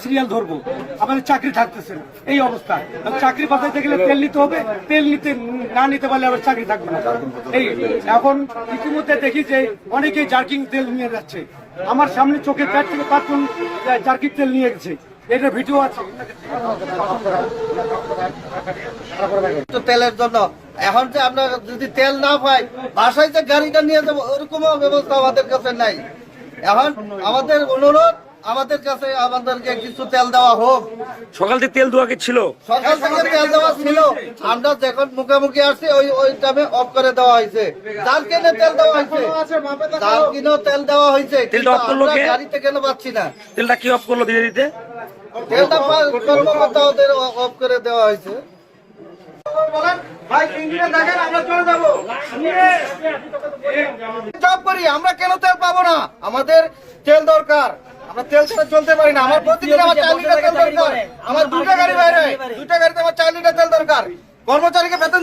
Serial ধরবো, আমাদের চাকরি থাকতেছে না, এই অবস্থা। চাকরি বাঁচাইতে গেলে তেল নিতে হবে, তেল না নিতে পারলে আবার চাকরি থাকবে না। এই এখন ইতিমধ্যে দেখি যে অনেকেই জার্কিং তেল নিয়ে যাচ্ছে, আমার সামনে চোখে 4 থেকে 5 টন জার্কিং তেল নিয়ে গেছে, এটা ভিডিও আছে। তেলের জন্য এখন যে আমরা যদি তেল না পাই, বাসায় যে গাড়িটা নিয়ে যাবো ওরকম ব্যবস্থা আমাদের কাছে নাই। এখন আমাদের অনুরোধ, আমাদের কাছে আমাদেরকে কিছু তেল দেওয়া হোক। সকাল থেকে তেল দেওয়া কি ছিল? সকাল থেকে তেল দেওয়া ছিল, আমরা যখন মুখোমুখি আসছি ওই টাইমে অফ করে দেওয়া হয়েছে। যার কিনে তেল দেওয়া হয়েছে, যার কিনে তেল দেওয়া হয়েছে, তেলটা অফ করলো কে? গাড়িতে কেন পাচ্ছি না। তেলটা কি অফ করলো দিতে দিতে? তেলটা কর্মকর্তা ওদের অফ করে দেওয়া হয়েছে। জব করি আমরা, কেন তেল পাবো না? আমাদের তেল দরকার, আমরা তেল ছাড়া চলতে পারি না। আমার প্রতিদিন আমার 4 লিটার তেল দরকার, আমার 2টা গাড়ি বাইরে, 2টা গাড়িতে আমার 4 লিটার তেল দরকার। কর্মচারীকে বেতন